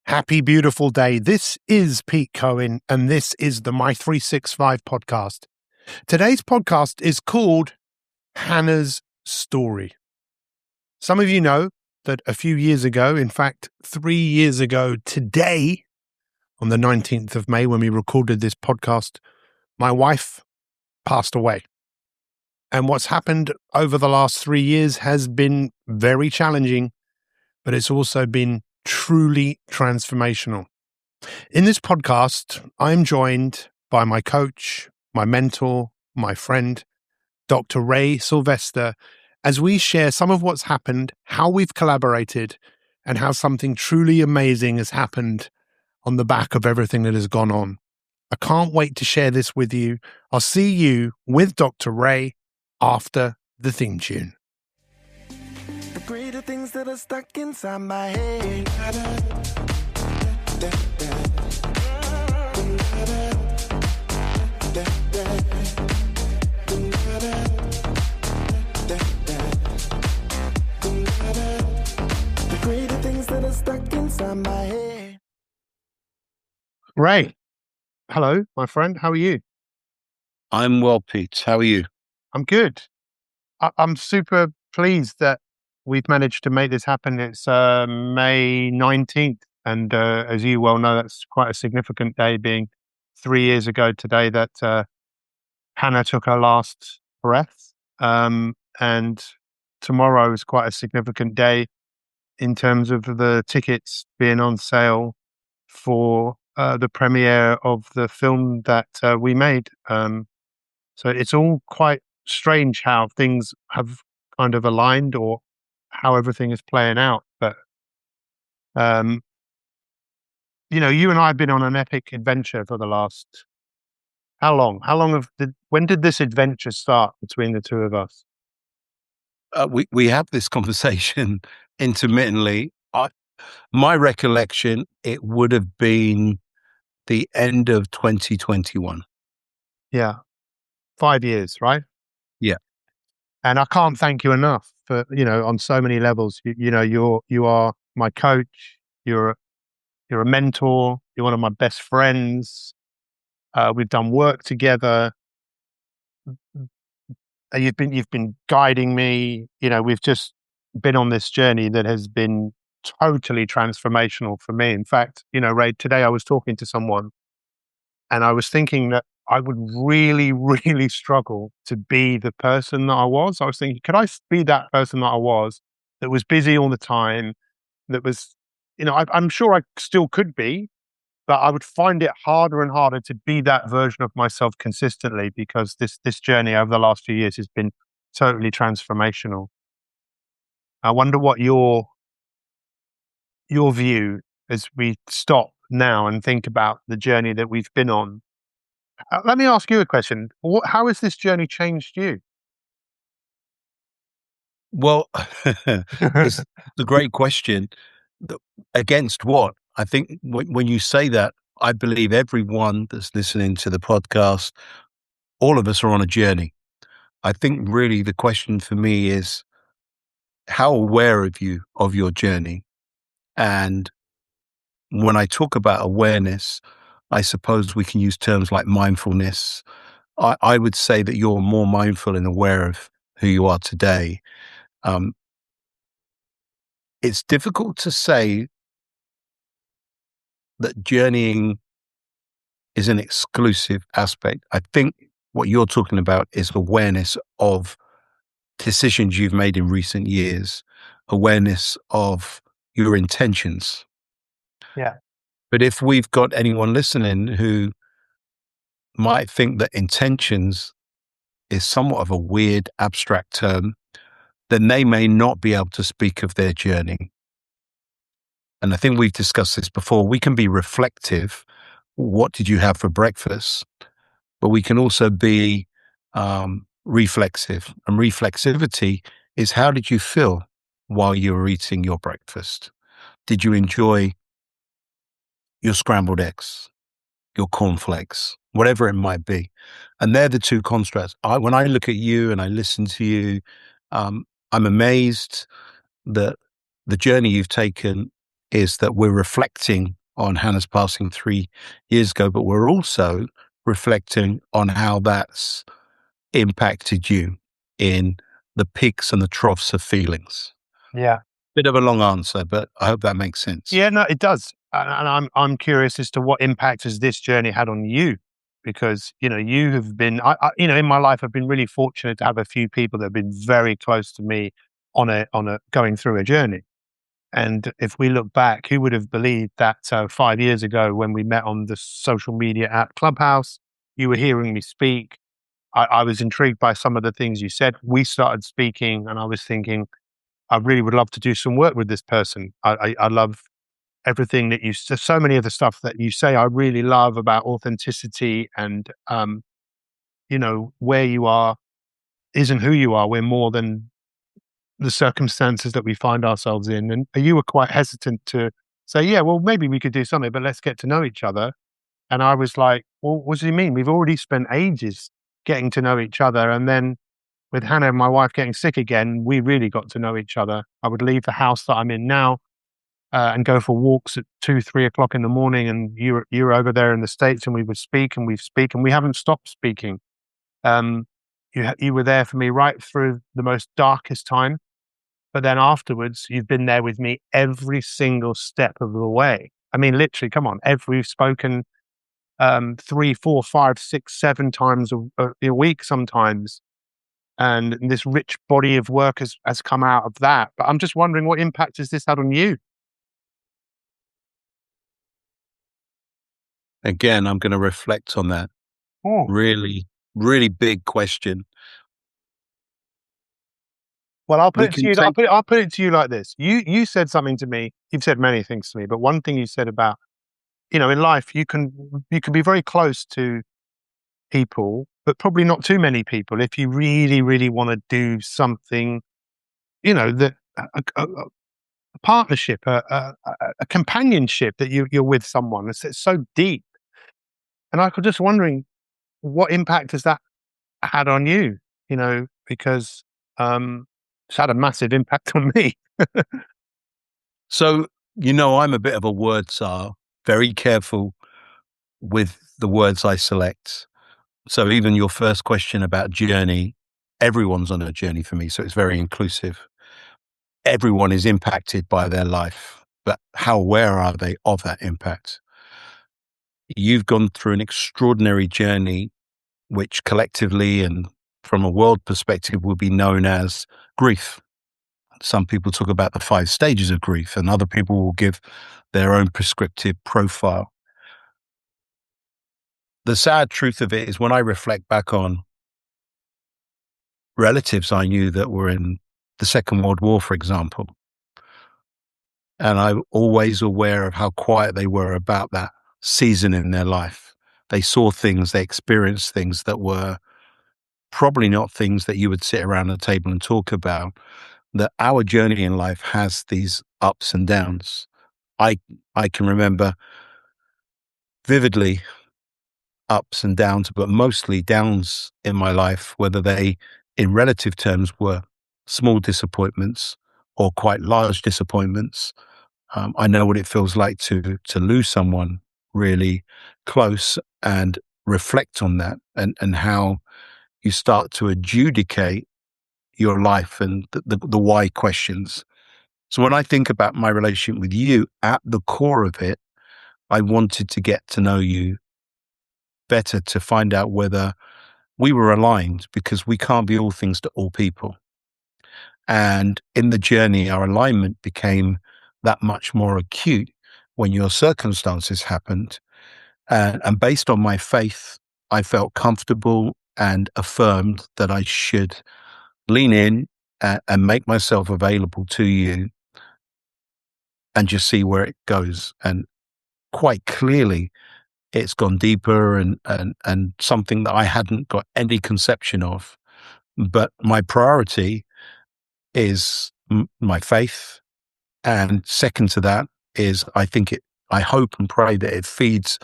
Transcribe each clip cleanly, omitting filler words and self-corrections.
Happy, beautiful day. This is Pete Cohen, and this is the My 365 podcast. Today's podcast is called Hannah's Story. Some of you know that a few years ago, in fact, 3 years ago today, on the 19th of May, when we recorded this podcast, my wife passed away. And what's happened over the last 3 years has been very challenging, but it's also been truly transformational. In this podcast, I'm joined by my coach, my mentor, my friend, Dr. Sylvester, as we share some of what's happened, how we've collaborated, and how something truly amazing has happened on the back of everything that has gone on. I can't wait to share this with you. I'll see you with Dr. Ray after the theme tune. The greater things that are stuck inside my head. The greater things that are stuck inside my head. Ray, hello, my friend. How are you? I'm well, Pete. How are you? I'm good. I'm super pleased that we've managed to make this happen. It's May 19th. And as you well know, that's quite a significant day, being 3 years ago today that Hannah took her last breath. And tomorrow is quite a significant day in terms of the tickets being on sale for the premiere of the film that we made. So it's all quite strange how things have kind of aligned or how everything is playing out. But, you and I have been on an epic adventure for the last, how long? When did this adventure start between the two of us? We have this conversation intermittently. My recollection, it would have been the end of 2021. Yeah. 5 years, right? Yeah. And I can't thank you enough for, on so many levels. You are my coach. You're a mentor. You're one of my best friends. We've done work together. You've been guiding me. We've just been on this journey that has been totally transformational for me. In fact, Ray, today I was talking to someone and I was thinking that I would really, really struggle to be the person that I was. I was thinking, could I be that person that I was, that was busy all the time, that was, I'm sure I still could be, but I would find it harder and harder to be that version of myself consistently, because this journey over the last few years has been totally transformational. I wonder what your view, as we stop now and think about the journey that we've been on. Let me ask you a question. How has this journey changed you? Well, it's a great question. Against what? I think when you say that, I believe everyone that's listening to the podcast, all of us are on a journey. I think really the question for me is, how aware are you of your journey? And when I talk about awareness, I suppose we can use terms like mindfulness. I would say that you're more mindful and aware of who you are today. It's difficult to say that journeying is an exclusive aspect. I think what you're talking about is awareness of decisions you've made in recent years, awareness of your intentions. Yeah. But if we've got anyone listening who might think that intentions is somewhat of a weird, abstract term, then they may not be able to speak of their journey. And I think we've discussed this before. We can be reflective. What did you have for breakfast? But we can also be reflexive. And reflexivity is, how did you feel while you were eating your breakfast? Did you enjoy your scrambled eggs, your cornflakes, whatever it might be? And they're the two constructs. When I look at you and I listen to you, I'm amazed that the journey you've taken is that we're reflecting on Hannah's passing 3 years ago, but we're also reflecting on how that's impacted you in the peaks and the troughs of feelings. Yeah. Bit of a long answer, but I hope that makes sense. Yeah, no, it does. And I'm curious as to what impact has this journey had on you? Because, you have been, in my life, I've been really fortunate to have a few people that have been very close to me on a going through a journey. And if we look back, who would have believed that 5 years ago when we met on the social media app Clubhouse, you were hearing me speak. I was intrigued by some of the things you said. We started speaking and I was thinking, I really would love to do some work with this person. I love everything that so many of the stuff that you say, I really love about authenticity and, where you are isn't who you are. We're more than the circumstances that we find ourselves in. And you were quite hesitant to say, yeah, well, maybe we could do something, but let's get to know each other. And I was like, well, what do you mean? We've already spent ages getting to know each other. And then with Hannah, my wife, getting sick again, we really got to know each other. I would leave the house that I'm in now and go for walks at 2, 3 o'clock in the morning. And you're over there in the States, and we would speak and we haven't stopped speaking. You were there for me right through the most darkest time. But then afterwards, you've been there with me every single step of the way. I mean, literally, come on, we've spoken 3, 4, 5, 6, 7 times a week sometimes. And this rich body of work has come out of that. But I'm just wondering, what impact has this had on you? Again, I'm going to reflect on that. Oh. Really, really big question. Well, I'll put We it to can you. take- I'll put it to you like this. You said something to me. You've said many things to me, but one thing you said about, in life, you can be very close to people, but probably not too many people if you really, really want to do something. That a partnership, a companionship that you're with someone. It's so deep, and I was just wondering, what impact has that had on you? Because it's had a massive impact on me. So, I'm a bit of a word czar, very careful with the words I select. So even your first question about journey, everyone's on a journey for me. So it's very inclusive. Everyone is impacted by their life, but how aware are they of that impact? You've gone through an extraordinary journey, which collectively and from a world perspective will be known as grief. Some people talk about the 5 stages of grief, and other people will give their own prescriptive profile. The sad truth of it is, when I reflect back on relatives I knew that were in the Second World War, for example, and I'm always aware of how quiet they were about that season in their life. They saw things, they experienced things that were probably not things that you would sit around a table and talk about. That our journey in life has these ups and downs. I can remember vividly ups and downs, but mostly downs in my life, whether they, in relative terms, were small disappointments or quite large disappointments. I know what it feels like to lose someone really close, and reflect on that, and how you start to adjudicate your life and the why questions. So when I think about my relationship with you, at the core of it, I wanted to get to know you better, to find out whether we were aligned, because we can't be all things to all people. And in the journey, our alignment became that much more acute when your circumstances happened. And based on my faith, I felt comfortable and affirmed that I should lean in and make myself available to you and just see where it goes. And quite clearly, it's gone deeper and something that I hadn't got any conception of. But my priority is my faith. And second to that is, I hope and pray that it feeds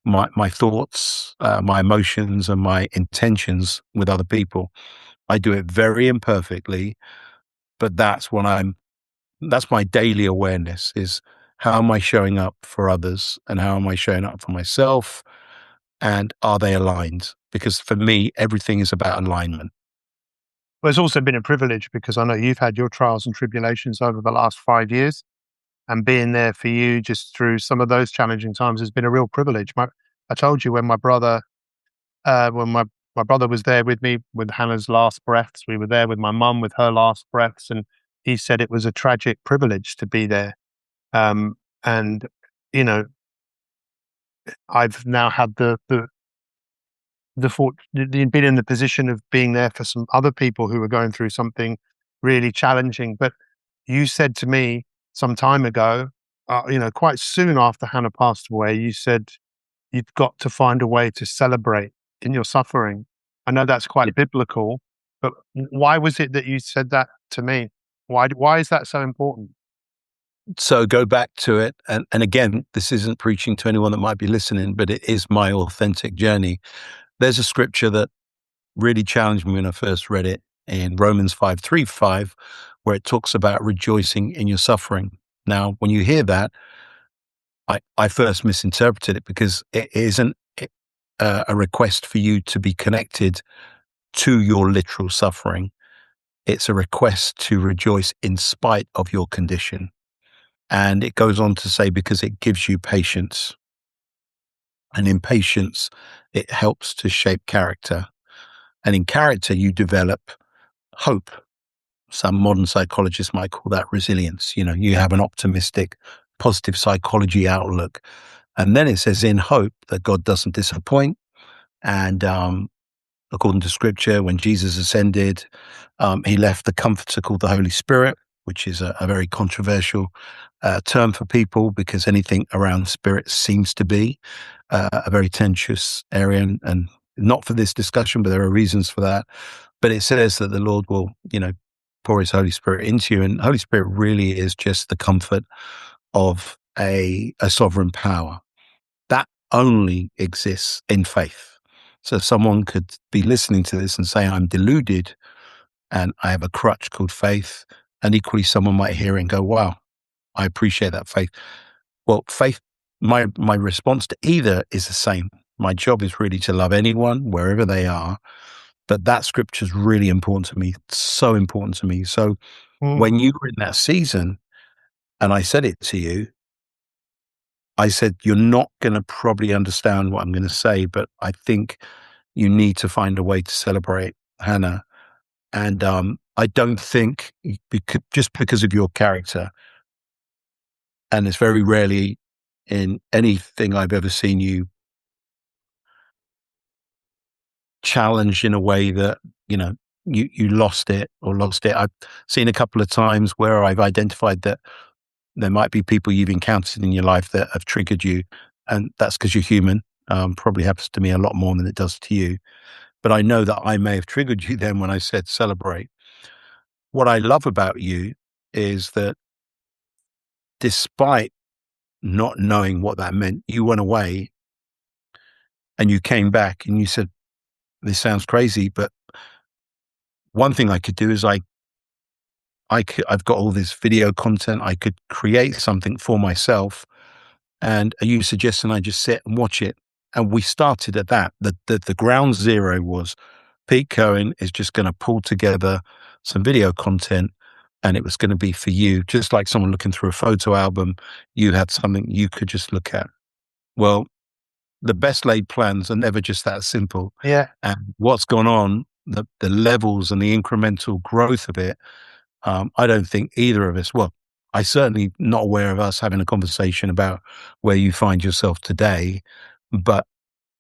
my thoughts, my emotions, and my intentions with other people. I do it very imperfectly, but that's my daily awareness, is how am I showing up for others and how am I showing up for myself? And are they aligned? Because for me, everything is about alignment. Well, it's also been a privilege because I know you've had your trials and tribulations over the last 5 years, and being there for you just through some of those challenging times has been a real privilege. I told you when my brother, when my brother was there with me with Hannah's last breaths, we were there with my mum with her last breaths, and he said it was a tragic privilege to be there. And you know, I've now had been in the position of being there for some other people who were going through something really challenging. But you said to me some time ago, quite soon after Hannah passed away, you said you've got to find a way to celebrate in your suffering. I know that's quite biblical, but why was it that you said that to me? Why is that so important? So go back to it. And again, this isn't preaching to anyone that might be listening, but it is my authentic journey. There's a scripture that really challenged me when I first read it in Romans 5:3-5, where it talks about rejoicing in your suffering. Now, when you hear that, I first misinterpreted it because it isn't a request for you to be connected to your literal suffering. It's a request to rejoice in spite of your condition. And it goes on to say, because it gives you patience. And in patience, it helps to shape character. And in character, you develop hope. Some modern psychologists might call that resilience. You know, you have an optimistic, positive psychology outlook. And then it says in hope that God doesn't disappoint. And according to scripture, when Jesus ascended, he left the comforter called the Holy Spirit, which is a very controversial term for people because anything around spirit seems to be a very tenuous area. And not for this discussion, but there are reasons for that. But it says that the Lord will, pour his Holy Spirit into you. And Holy Spirit really is just the comfort of a sovereign power. That only exists in faith. So someone could be listening to this and say, I'm deluded and I have a crutch called faith. And equally, someone might hear it and go, wow, I appreciate that faith. Well, faith, my response to either is the same. My job is really to love anyone, wherever they are. But that scripture is really important to me, so important to me. So when you were in that season and I said it to you, I said, you're not going to probably understand what I'm going to say, but I think you need to find a way to celebrate Hannah. And I don't think just because of your character, and it's very rarely in anything I've ever seen you challenged in a way that, you lost it or lost it. I've seen a couple of times where I've identified that there might be people you've encountered in your life that have triggered you. And that's because you're human. Probably happens to me a lot more than it does to you. But I know that I may have triggered you then when I said celebrate. What I love about you is that despite not knowing what that meant, you went away and you came back and you said, this sounds crazy, but one thing I could do is I've got all this video content. I could create something for myself. And are you suggesting I just sit and watch it? And we started at that. The ground zero was Pete Cohen is just going to pull together some video content and it was going to be for you, just like someone looking through a photo album. You had something you could just look at. Well, the best laid plans are never just that simple. Yeah. And what's gone on, the levels and the incremental growth of it, I don't think either of us, well, I certainly not aware of us having a conversation about where you find yourself today, but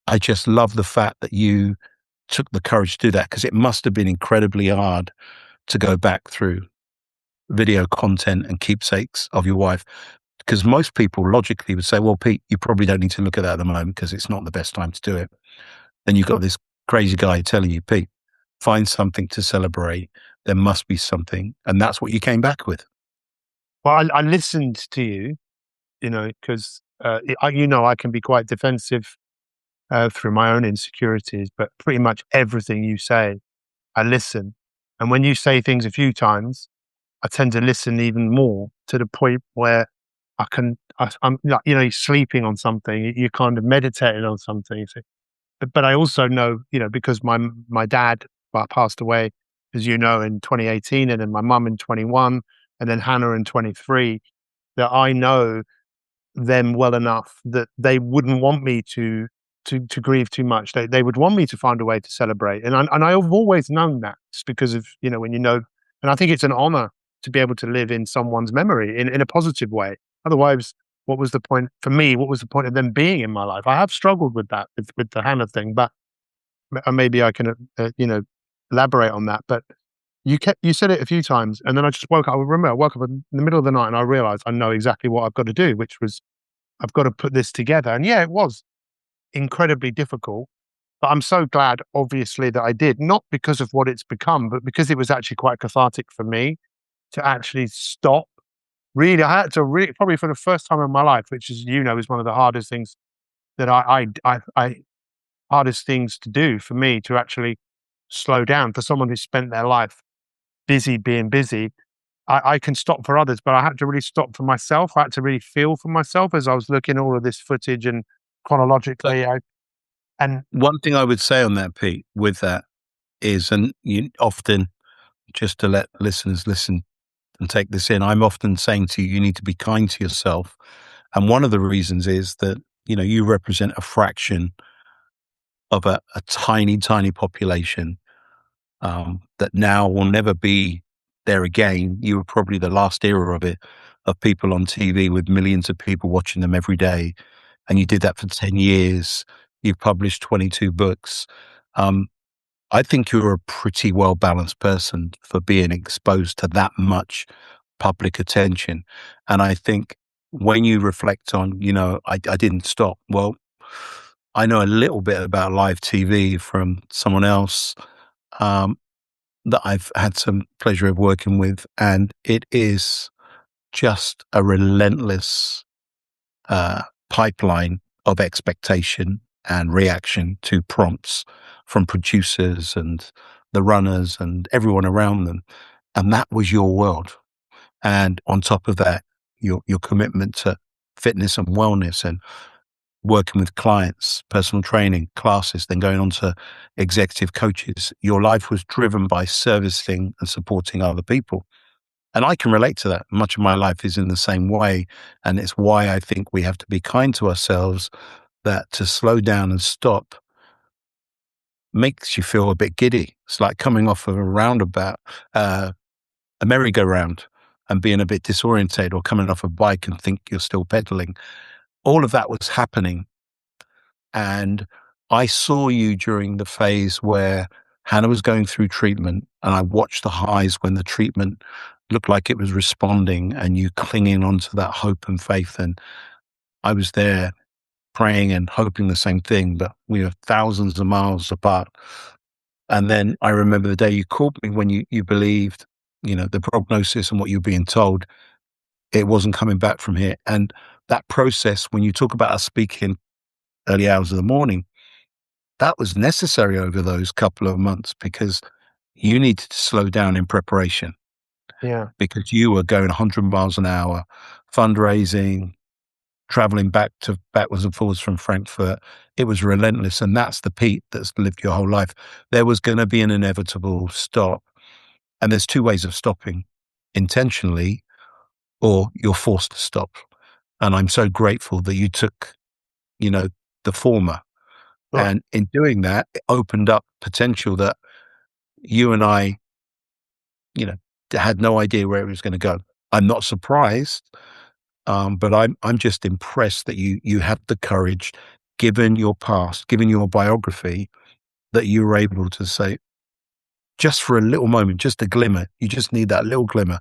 I just love the fact that you took the courage to do that because it must have been incredibly hard to go back through video content and keepsakes of your wife. Because most people logically would say, well, Pete, you probably don't need to look at that at the moment because it's not the best time to do it. Then you've got this crazy guy telling you, Pete, find something to celebrate. There must be something. And that's what you came back with. Well, I listened to you, because, I can be quite defensive through my own insecurities, but pretty much everything you say, I listen. And when you say things a few times, I tend to listen even more to the point where I'm like, you're sleeping on something, you're kind of meditating on something. So, but I also know, because my dad passed away, as you know, in 2018, and then my mum in 21, and then Hannah in 23, that I know them well enough that they wouldn't want me to grieve too much. They would want me to find a way to celebrate, and I've always known that. It's because of when and I think it's an honor to be able to live in someone's memory in a positive way. Otherwise, what was the point for me? What was the point of them being in my life? I have struggled with that with the Hannah thing, but maybe I can elaborate on that. But you said it a few times, and then I just woke up. I remember I woke up in the middle of the night, and I realized I know exactly what I've got to do, which was I've got to put this together. And yeah, it was incredibly difficult, but I'm so glad, obviously, that I did, not because of what it's become, but because it was actually quite cathartic for me to actually stop. Really, I had to really, probably for the first time in my life, which is, is one of the hardest things that hardest things to do for me, to actually slow down. For someone who spent their life busy being busy, I can stop for others, but I had to really stop for myself. I had to really feel for myself as I was looking at all of this footage and But chronologically. And one thing I would say on that, Pete, with that is, and you often, just to let listeners listen and take this in, I'm often saying to you, you need to be kind to yourself. And one of the reasons is that, you represent a fraction of a tiny, tiny population that now will never be there again. You were probably the last era of it, of people on TV with millions of people watching them every day. And you did that for 10 years. You've published 22 books. Um, I think you're a pretty well balanced person for being exposed to that much public attention. And I think when you reflect on, I didn't stop. Well, I know a little bit about live TV from someone else um, that I've had some pleasure of working with, and it is just a relentless pipeline of expectation and reaction to prompts from producers and the runners and everyone around them. And that was your world. And on top of that, your commitment to fitness and wellness and working with clients, personal training, classes, then going on to executive coaches. Your life was driven by servicing and supporting other people. And I can relate to that. Much of my life is in the same way. And it's why I think we have to be kind to ourselves, that to slow down and stop makes you feel a bit giddy. It's like coming off of a roundabout, a merry-go-round, and being a bit disorientated, or coming off a bike and think you're still pedaling. All of that was happening. And I saw you during the phase where Hannah was going through treatment, and I watched the highs when the treatment looked like it was responding, and you clinging onto that hope and faith. And I was there praying and hoping the same thing, but we were thousands of miles apart. And then I remember the day you called me when you believed, the prognosis and what you were being told, it wasn't coming back from here. And that process, when you talk about us speaking early hours of the morning, that was necessary over those couple of months, because you needed to slow down in preparation, yeah, because you were going 100 miles an hour, fundraising, traveling backwards and forwards from Frankfurt. It was relentless. And that's the Pete that's lived your whole life. There was going to be an inevitable stop. And there's two ways of stopping: intentionally, or you're forced to stop. And I'm so grateful that you took, the former. right. And in doing that, it opened up potential that you and I, you know, had no idea where it was going to go. I'm not surprised, but I'm just impressed that you had the courage, given your past, given your biography, that you were able to say, just for a little moment, just a glimmer. You just need that little glimmer.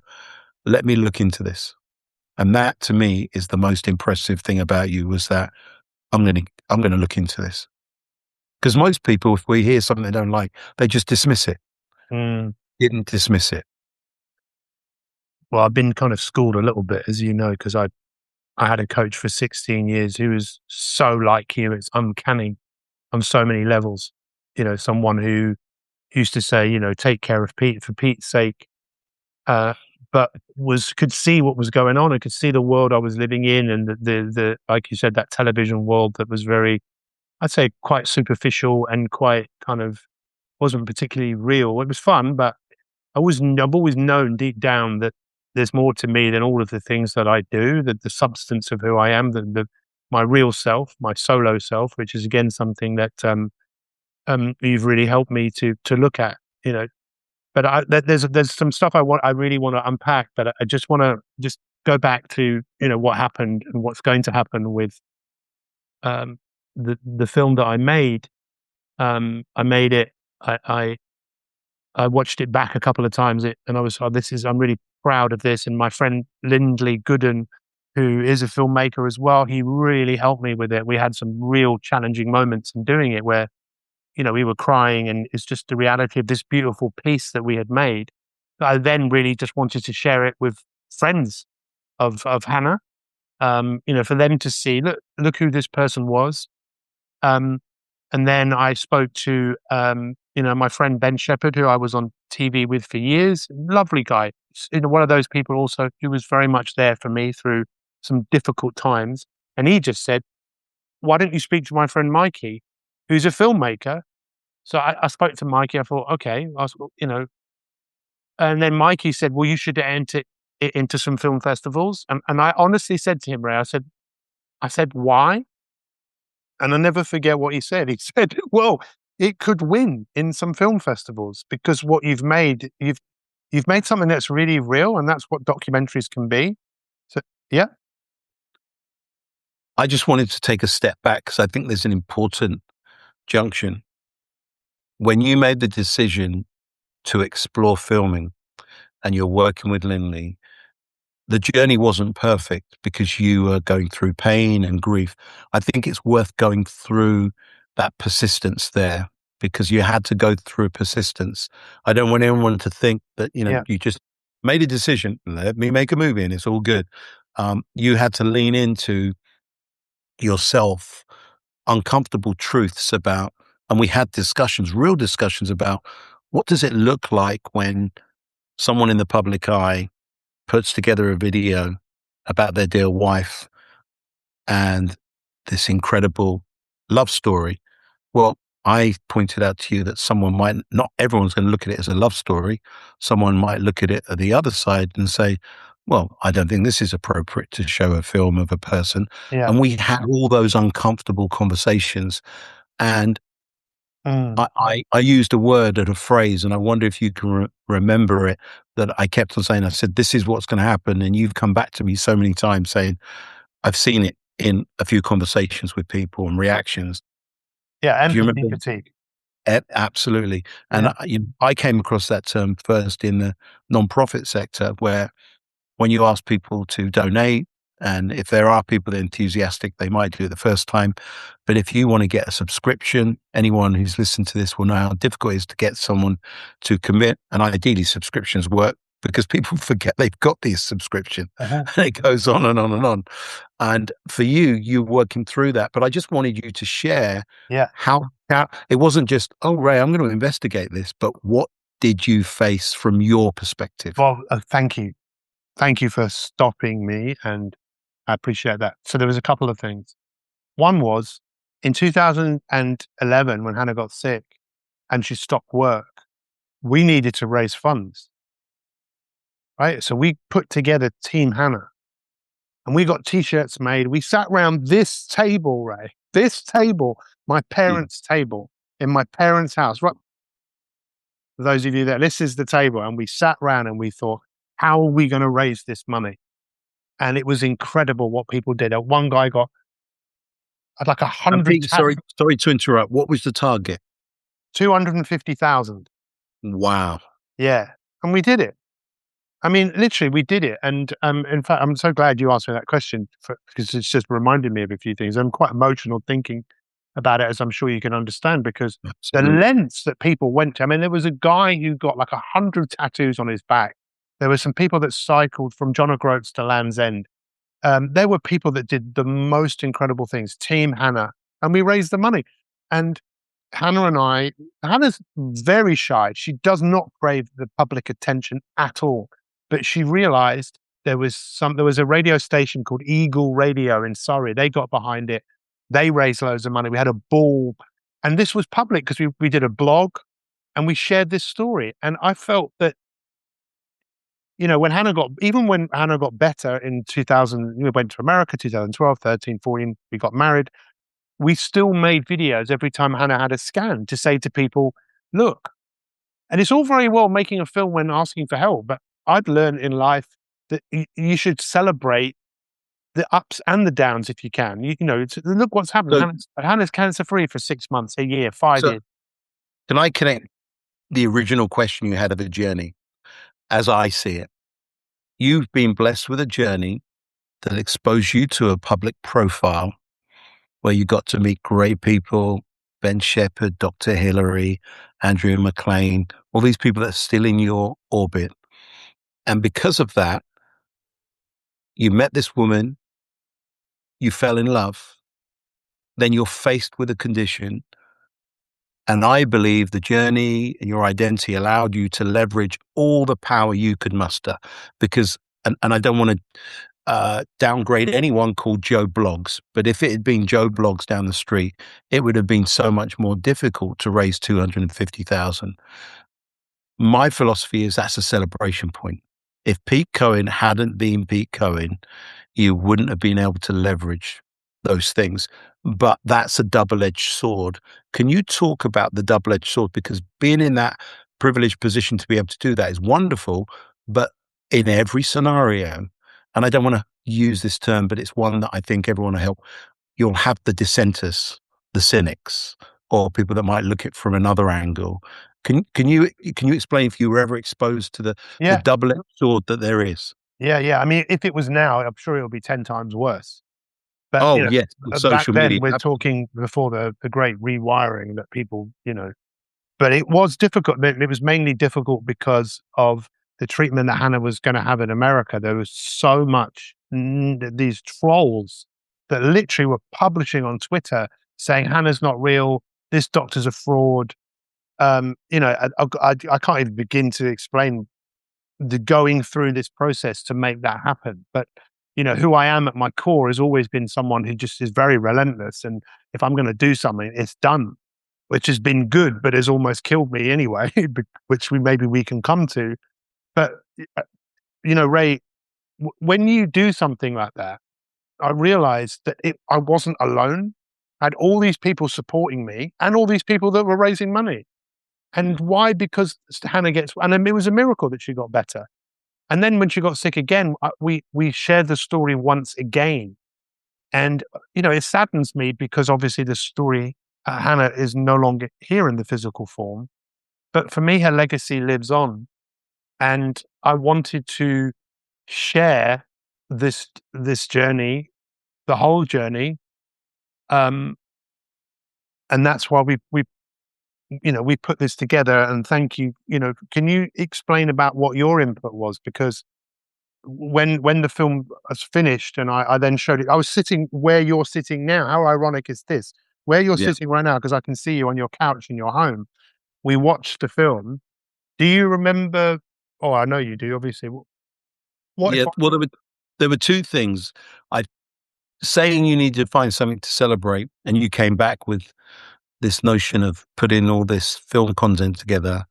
Let me look into this. And that, to me, is the most impressive thing about you, was that I'm going to look into this. Because most people, if we hear something they don't like, they just dismiss it. Mm. Didn't dismiss it. Well, I've been kind of schooled a little bit, as you know, because I had a coach for 16 years who was so like you. It's uncanny on so many levels. Someone who used to say, take care of Pete, for Pete's sake. but could see what was going on. I could see the world I was living in, and the like you said, that television world that was very, I'd say, quite superficial and quite kind of wasn't particularly real. It was fun, but I've always known deep down that there's more to me than all of the things that I do. That the substance of who I am, my real self, my solo self, which is again something that you've really helped me to look at. You know, but there's some stuff I really want to unpack, but I just want to just go back to what happened and what's going to happen with um, the film that I made. I made it. I watched it back a couple of times. And I was, I'm really proud of this. And my friend Lindley Gooden, who is a filmmaker as well, he really helped me with it. We had some real challenging moments in doing it where, we were crying, and it's just the reality of this beautiful piece that we had made. I then really just wanted to share it with friends of Hannah, for them to see, look who this person was. And then I spoke to, my friend Ben Shepherd, who I was on TV with for years. Lovely guy. One of those people also who was very much there for me through some difficult times. And he just said, why don't you speak to my friend Mikey, who's a filmmaker? So I spoke to Mikey. I thought, okay, and then Mikey said, well, you should enter it into some film festivals. And I honestly said to him, Ray, I said, why? And I'll never forget what he said. He said, well, it could win in some film festivals because what you've made something that's really real, and that's what documentaries can be. So, yeah. I just wanted to take a step back because I think there's an important junction. When you made the decision to explore filming and you're working with Lindley, the journey wasn't perfect because you were going through pain and grief. I think it's worth going through that persistence there because you had to go through persistence. I don't want anyone to think that, you just made a decision, let me make a movie and it's all good. You had to lean into yourself, uncomfortable truths about, and we had discussions, real discussions about what does it look like when someone in the public eye puts together a video about their dear wife and this incredible love story. Well, I pointed out to you that not everyone's going to look at it as a love story. Someone might look at it at the other side and say, well, I don't think this is appropriate to show a film of a person. Yeah. And we had all those uncomfortable conversations. And I used a word and a phrase, and I wonder if you can remember it, that I kept on saying, I said, this is what's going to happen. And you've come back to me so many times saying, I've seen it in a few conversations with people and reactions. Yeah, Do you empathy remember? fatigue. Absolutely. And I came across that term first in the non-profit sector, where when you ask people to donate, and if there are people that are enthusiastic, they might do it the first time. But if you want to get a subscription, anyone who's listened to this will know how difficult it is to get someone to commit. And ideally, subscriptions work because people forget they've got this subscription. And it goes on and on and on. And for you're working through that. But I just wanted you to share how it wasn't just, oh, Ray, I'm going to investigate this, but what did you face from your perspective? Well, thank you. Thank you for stopping me, and I appreciate that. So there was a couple of things. One was in 2011 when Hannah got sick and she stopped work, we needed to raise funds, right? So we put together Team Hannah and we got T-shirts made. We sat around this table, Ray, my parents' table in my parents' house. Right. For those of you there, this is the table. And we sat around and we thought, how are we going to raise this money? And it was incredible what people did. One guy got like 100. Sorry to interrupt. What was the target? 250,000. Wow. Yeah. And we did it. I mean, literally, we did it. And in fact, I'm so glad you asked me that question because it's just reminded me of a few things. I'm quite emotional thinking about it, as I'm sure you can understand, because the lengths that people went to. I mean, there was a guy who got like 100 tattoos on his back. There were some people that cycled from John O'Groats to Land's End. There were people that did the most incredible things. Team Hannah, and we raised the money. And Hannah's very shy. She does not crave the public attention at all. but she realized there was a radio station called Eagle Radio in Surrey. They got behind it. They raised loads of money. We had a ball, and this was public because we did a blog and we shared this story. And I felt that, when Hannah got better in 2000, we went to America, 2012, 13, 14, we got married. We still made videos every time Hannah had a scan to say to people, look, and it's all very well making a film when asking for help, but I'd learned in life that you should celebrate the ups and the downs if you can. Look what's happened. So, Hannah's cancer-free for 6 months, a year, 5 so years. can I connect the original question you had of a journey as I see it? You've been blessed with a journey that exposed you to a public profile where you got to meet great people, Ben Shepherd, Dr. Hillary, Andrew McLean, all these people that are still in your orbit. And because of that, you met this woman, you fell in love, then you're faced with a condition. And I believe the journey and your identity allowed you to leverage all the power you could muster because, and I don't want to downgrade anyone called Joe Blogs, but if it had been Joe Blogs down the street, it would have been so much more difficult to raise 250,000. My philosophy is that's a celebration point. If Pete Cohen hadn't been Pete Cohen, you wouldn't have been able to leverage those things. But that's a double-edged sword. Can you talk about the double-edged sword? Because being in that privileged position to be able to do that is wonderful, but in every scenario, and I don't want to use this term, but it's one that I think everyone will help, you'll have the dissenters, the cynics, or people that might look at it from another angle. Can you explain if you were ever exposed to the double-edged sword that there is? Yeah. I mean, if it was now, I'm sure it'll be 10 times worse. But Yes, back social then media. we're talking before the great rewiring that people, but it was difficult. It was mainly difficult because of the treatment that Hannah was going to have in America. There was so much these trolls that literally were publishing on Twitter saying Hannah's not real. This doctor's a fraud. I can't even begin to explain the going through this process to make that happen. But who I am at my core has always been someone who just is very relentless. And if I'm going to do something, it's done, which has been good, but has almost killed me anyway, which we can come to. But, Ray, when you do something like that, I realized that I wasn't alone. I had all these people supporting me and all these people that were raising money. And why? Because Hannah and it was a miracle that she got better. And then when she got sick again, we shared the story once again. And, it saddens me because obviously the story, Hannah is no longer here in the physical form. But for me, her legacy lives on. And I wanted to share this journey, the whole journey. And that's why we put this together. And thank you. Can you explain about what your input was? Because when the film was finished and I then showed it, I was sitting where you're sitting now. How ironic is this? Where you're sitting right now, because I can see you on your couch in your home. We watched the film. Do you remember? Oh, I know you do, obviously. Well, there were two things. Saying you need to find something to celebrate, and you came back with this notion of putting all this film content together,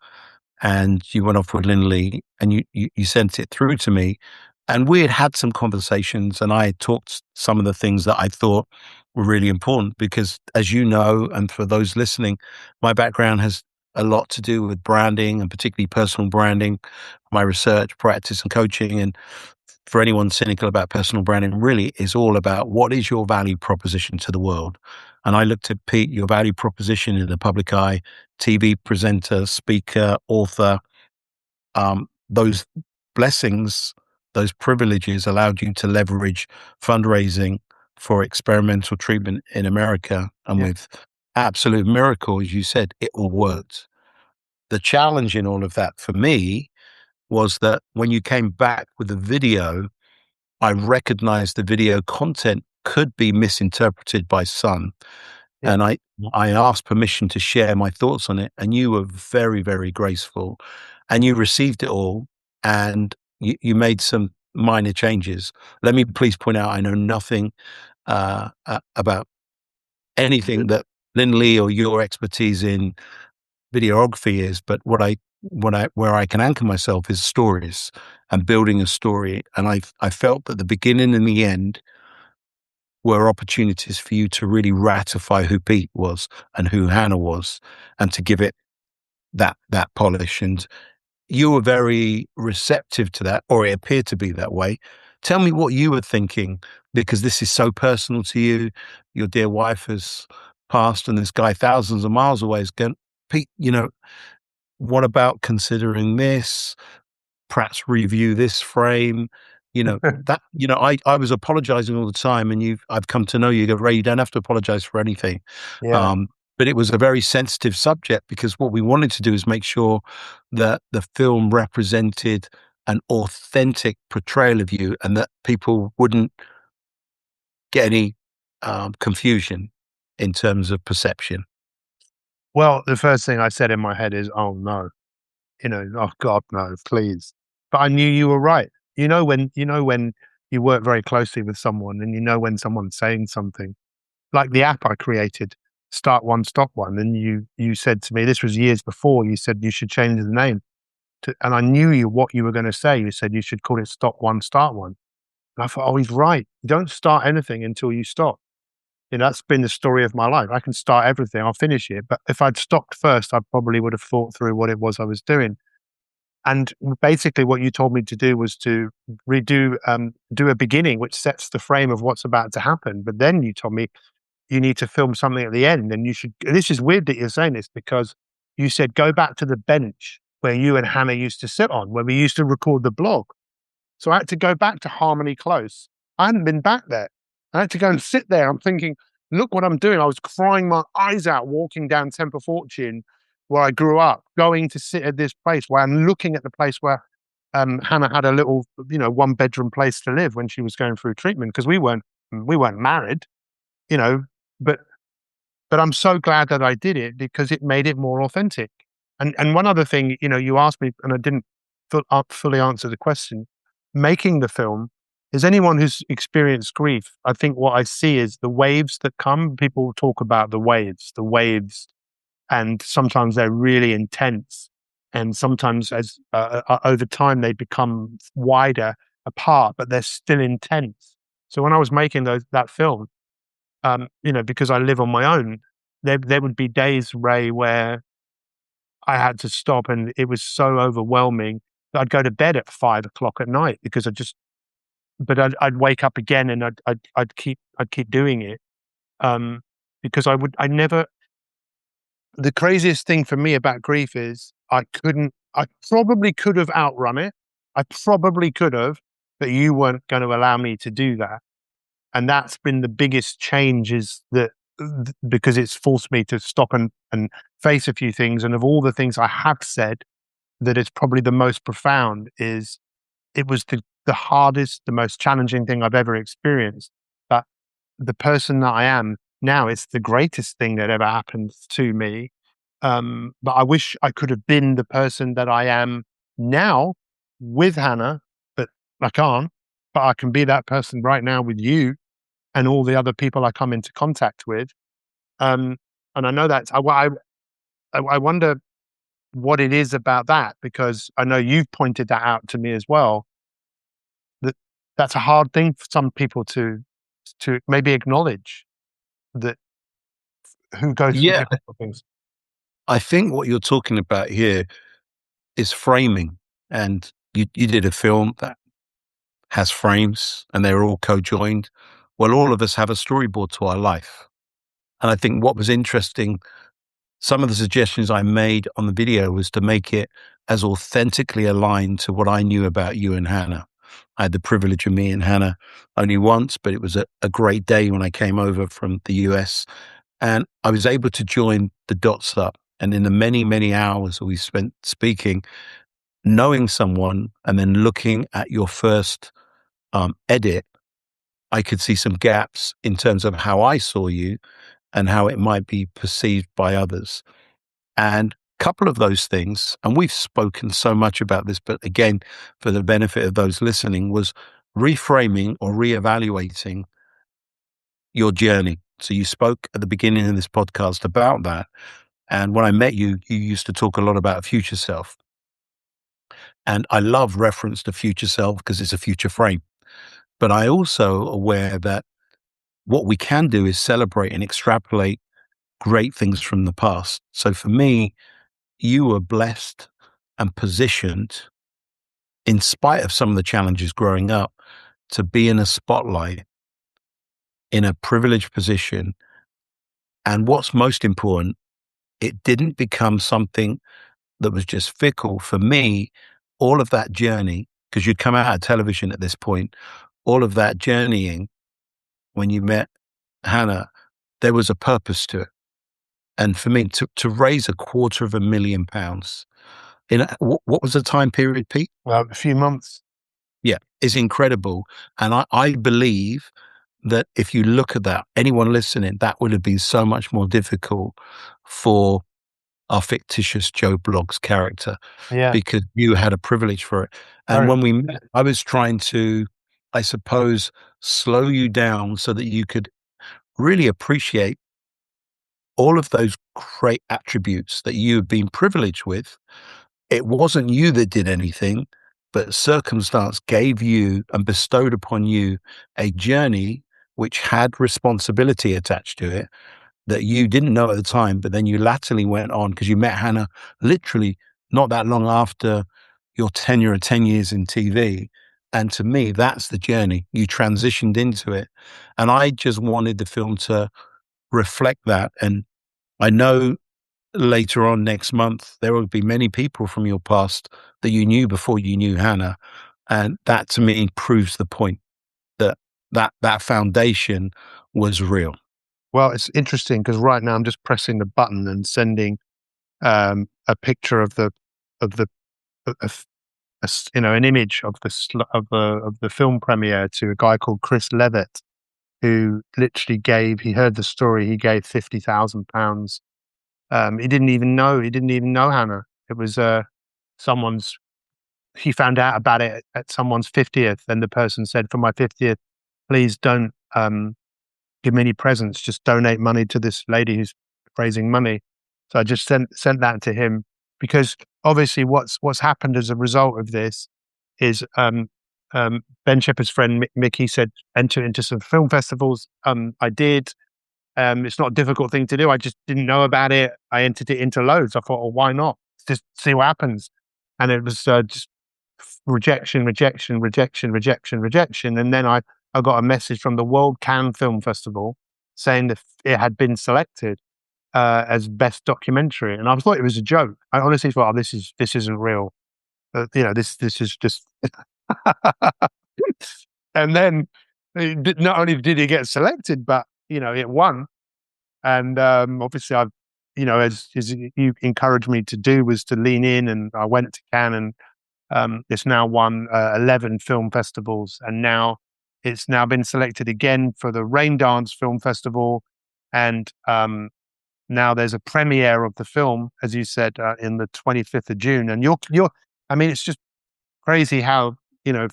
and you went off with Lindley, and you sent it through to me, and we had some conversations, and I had talked some of the things that I thought were really important because, as you know, and for those listening, my background has a lot to do with branding and particularly personal branding, my research, practice, and coaching. And for anyone cynical about personal branding, really is all about what is your value proposition to the world. And I looked at Pete, your value proposition in the public eye, TV presenter, speaker, author, those blessings, those privileges allowed you to leverage fundraising for experimental treatment in America. And with absolute miracle, as you said, it all worked. The challenge in all of that for me was that when you came back with the video, I recognized the video content could be misinterpreted by some. Yeah. And I asked permission to share my thoughts on it. And you were very, very graceful and you received it all. And you made some minor changes. Let me please point out, I know nothing about anything that Lindley or your expertise in videography is, but where I can anchor myself is stories and building a story. And I felt that the beginning and the end were opportunities for you to really ratify who Pete was and who Hannah was, and to give it that polish. And you were very receptive to that, or it appeared to be that way. Tell me what you were thinking, because this is so personal to you. Your dear wife has passed, and this guy thousands of miles away is going, Pete, what about considering this? Perhaps review this frame. I was apologizing all the time, and I've come to know you. Go, Ray, you don't have to apologize for anything. Yeah. But it was a very sensitive subject, because what we wanted to do is make sure that the film represented an authentic portrayal of you, and that people wouldn't get any confusion in terms of perception. Well, the first thing I said in my head is, oh no, oh God, no, please. But I knew you were right. When you work very closely with someone, and when someone's saying something, like the app I created, Start One, Stop One, and you said to me, this was years before, you said you should change the name and I knew what you were going to say. You said you should call it Stop One, Start One. And I thought, oh, he's right. You don't start anything until you stop. That's been the story of my life. I can start everything, I'll finish it. But if I'd stopped first, I probably would have thought through what it was I was doing. And basically what you told me to do was to do a beginning, which sets the frame of what's about to happen. But then you told me you need to film something at the end, and this is weird that you're saying this, because you said, go back to the bench where you and Hannah used to sit on, where we used to record the blog. So I had to go back to Harmony Close. I hadn't been back there. I had to go and sit there. I'm thinking, look what I'm doing. I was crying my eyes out walking down Temple Fortune, where I grew up, going to sit at this place where I'm looking at the place where Hannah had a little, 1-bedroom place to live when she was going through treatment, because we weren't married, but I'm so glad that I did it, because it made it more authentic. And one other thing, you asked me, and I didn't fully answer the question. Making the film, is anyone who's experienced grief, I think what I see is the waves that come. People talk about the waves, and sometimes they're really intense, and sometimes as over time they become wider apart, but they're still intense. So when I was making that film, because I live on my own, there would be days, Ray, where I had to stop, and it was so overwhelming that I'd go to bed at 5 o'clock at night, because but I'd wake up again, and I'd keep doing it, because I never. The craziest thing for me about grief is I probably could have outrun it. I probably could have, but you weren't going to allow me to do that. And that's been the biggest change, is that because it's forced me to stop and face a few things. And of all the things I have said, that it's probably the most profound is it was the hardest, the most challenging thing I've ever experienced. But the person that I am now, it's the greatest thing that ever happened to me. But I wish I could have been the person that I am now with Hannah, but I can't. But I can be that person right now with you and all the other people I come into contact with. And I know I wonder what it is about that, because I know you've pointed that out to me as well, that's a hard thing for some people to maybe acknowledge, that who goes through difficult things. I think what you're talking about here is framing, and you did a film that has frames and they're all co-joined. Well, all of us have a storyboard to our life. And I think what was interesting, some of the suggestions I made on the video was to make it as authentically aligned to what I knew about you and Hannah. I had the privilege of meeting Hannah only once, but it was a great day when I came over from the US, and I was able to join the dots up. And in the many, many hours we spent speaking, knowing someone and then looking at your first edit, I could see some gaps in terms of how I saw you and how it might be perceived by others. And couple of those things, and we've spoken so much about this, but again, for the benefit of those listening, was reframing or reevaluating your journey. So you spoke at the beginning of this podcast about that. And when I met you, you used to talk a lot about future self. And I love reference to future self because it's a future frame. But I also aware that what we can do is celebrate and extrapolate great things from the past. So for me, you were blessed and positioned, in spite of some of the challenges growing up, to be in a spotlight, in a privileged position. And what's most important, it didn't become something that was just fickle. For me, all of that journey, because you'd come out of television at this point, all of that journeying, when you met Hannah, there was a purpose to it. And for me, to raise £250,000 in what was the time period, Pete? Well, a few months. Yeah, is incredible. And I believe that if you look at that, anyone listening, that would have been so much more difficult for our fictitious Joe Blogg's character, Yeah. because you had a privilege for it. And when we met, I was trying to, I suppose, slow you down so that you could really appreciate all of those great attributes that you have been privileged with. It wasn't you that did anything, but circumstance gave you and bestowed upon you a journey which had responsibility attached to it that you didn't know at the time, but then you latterly went on because you met Hannah literally not that long after your tenure of 10 years in TV. And to me, that's the journey. You transitioned into it. And I just wanted the film to reflect that. And I know later on next month, there will be many people from your past that you knew before you knew Hannah. And that to me proves the point that that foundation was real. Well, it's interesting because right now I'm just pressing the button and sending a picture of the an image of the film premiere to a guy called Chris Levitt, who literally he heard the story, he gave £50,000. He didn't even know Hannah. It was he found out about it at someone's 50th, and the person said, for my 50th, please don't give me any presents, just donate money to this lady who's raising money. So I just sent that to him, because obviously what's happened as a result of this is Ben Shepherd's friend Mickey said enter into some film festivals. I did. It's not a difficult thing to do. I just didn't know about it. I entered it into loads. I thought, well, why not? Just see what happens. And it was just rejection. And then I got a message from the World Cannes Film Festival saying that it had been selected as best documentary. And I thought it was a joke. I honestly thought, oh, this isn't real. This is just. And then not only did it get selected, but it won. And obviously, as you encouraged me to do, was to lean in, and I went to Cannes, and it's now won 11 film festivals, and now it's now been selected again for the Rain Dance Film Festival, and now there's a premiere of the film, as you said, in the 25th of June. And I mean, it's just crazy how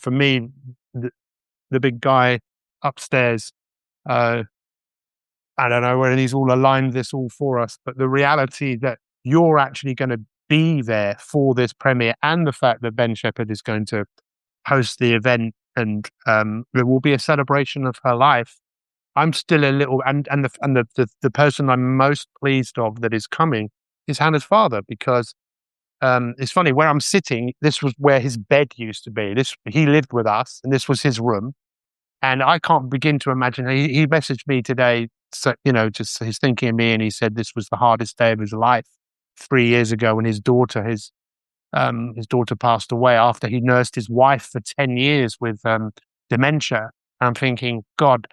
for me, the big guy upstairs. I don't know whether he's all aligned this all for us, but the reality that you're actually going to be there for this premiere, and the fact that Ben Shepherd is going to host the event, and there will be a celebration of her life. I'm still a little, and the person I'm most pleased of that is coming is Hannah's father, because it's funny, where I'm sitting, this was where his bed used to be. He lived with us, and this was his room. And I can't begin to imagine. He messaged me today, so just he's thinking of me, and he said this was the hardest day of his life 3 years ago when his daughter passed away after he nursed his wife for 10 years with dementia. And I'm thinking, God,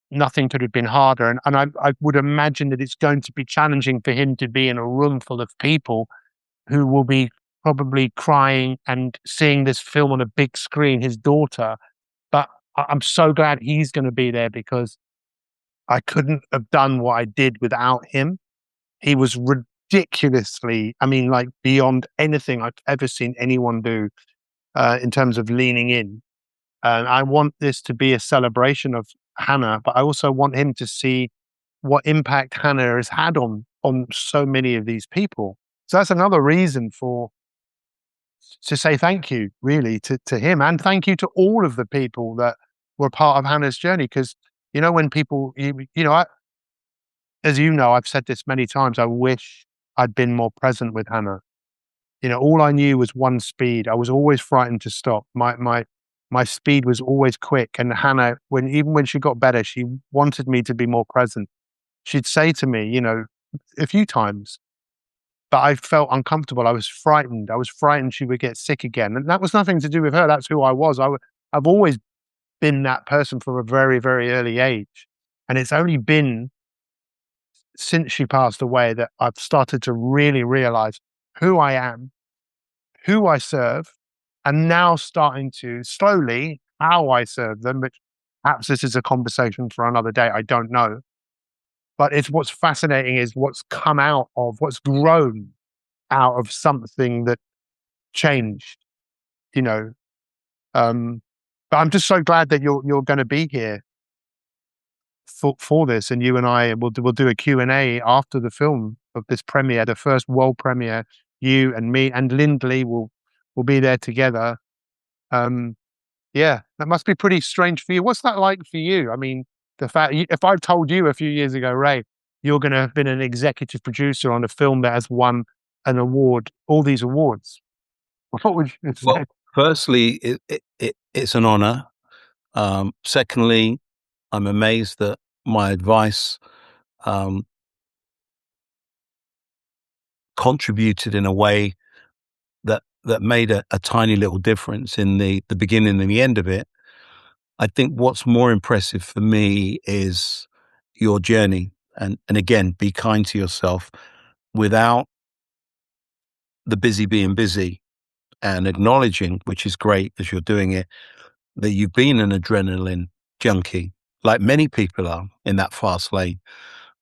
nothing could have been harder. And I would imagine that it's going to be challenging for him to be in a room full of people who will be probably crying and seeing this film on a big screen, his daughter. But I'm so glad he's going to be there, because I couldn't have done what I did without him. He was ridiculously, I mean, like beyond anything I've ever seen anyone do in terms of leaning in. And I want this to be a celebration of Hannah, but I also want him to see what impact Hannah has had on so many of these people. So that's another reason for to say thank you, really, to him, and thank you to all of the people that were part of Hannah's journey. Because when people, as you know, I've said this many times. I wish I'd been more present with Hannah. All I knew was one speed. I was always frightened to stop. My speed was always quick. And Hannah, even when she got better, she wanted me to be more present. She'd say to me, a few times, but I felt uncomfortable. I was frightened. I was frightened she would get sick again. And that was nothing to do with her. That's who I was. I've always been that person from a very, very early age. And it's only been since she passed away that I've started to really realize who I am, who I serve, and now starting to slowly how I serve them, which perhaps this is a conversation for another day. I don't know. But it's what's fascinating is what's come out of what's grown out of something that changed, you know. But I'm just so glad that you're going to be here for this, and you and I we'll do a Q&A after the film of this premiere, the first world premiere. You and me and Lindley will be there together. Yeah, that must be pretty strange for you. What's that like for you? I mean, the fact if I've told you a few years ago, Ray, you're going to have been an executive producer on a film that has won an award, all these awards, what would you say? Well, firstly, it's an honor. Secondly, I'm amazed that my advice contributed in a way that made a tiny little difference in the beginning and the end of it. I think what's more impressive for me is your journey. And again, be kind to yourself without the busy being busy and acknowledging, which is great as you're doing it, that you've been an adrenaline junkie, like many people are in that fast lane.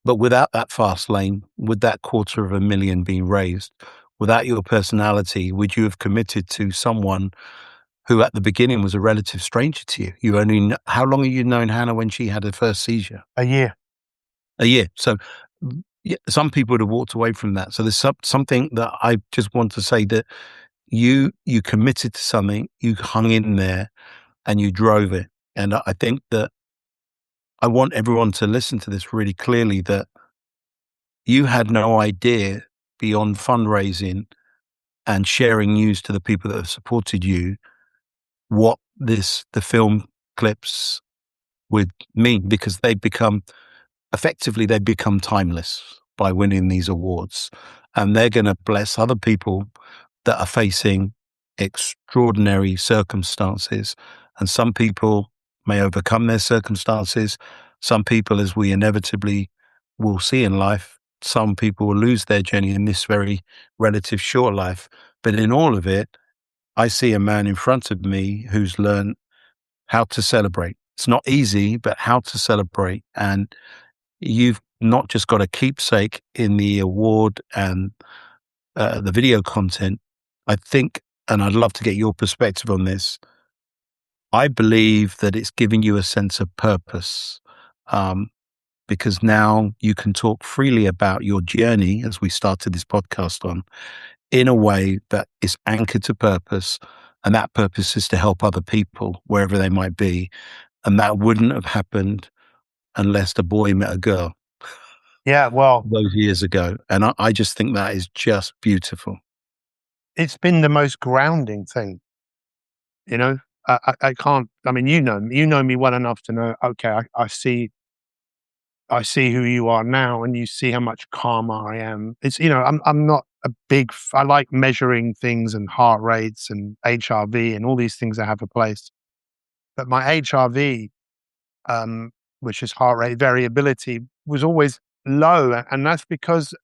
But without that fast lane, would that $250,000 be raised? Without your personality, would you have committed to someone who at the beginning was a relative stranger to you? How long have you known Hannah when she had her first seizure? A year. A year. So yeah, some people would have walked away from that. So there's something that I just want to say, that you committed to something, you hung in there and you drove it. And I think that I want everyone to listen to this really clearly, that you had no idea beyond fundraising and sharing news to the people that have supported you what the film clips would mean, because they become timeless by winning these awards. And they're going to bless other people that are facing extraordinary circumstances. And some people may overcome their circumstances. Some people, as we inevitably will see in life, some people will lose their journey in this very relative short life. But in all of it, I see a man in front of me who's learned how to celebrate. It's not easy, but how to celebrate. And you've not just got a keepsake in the award and the video content. I think, and I'd love to get your perspective on this, I believe that it's giving you a sense of purpose, because now you can talk freely about your journey, as we started this podcast on, in a way that is anchored to purpose. And that purpose is to help other people wherever they might be. And that wouldn't have happened unless the boy met a girl. Yeah, well, Those years ago. And I just think that is just beautiful. it's been the most grounding thing, I can't, I mean, you know me well enough to know, okay, I see who you are now, and you see how much calmer I am. It's, I'm not I like measuring things and heart rates and HRV and all these things that have a place. But my HRV, which is heart rate variability, was always low. And that's because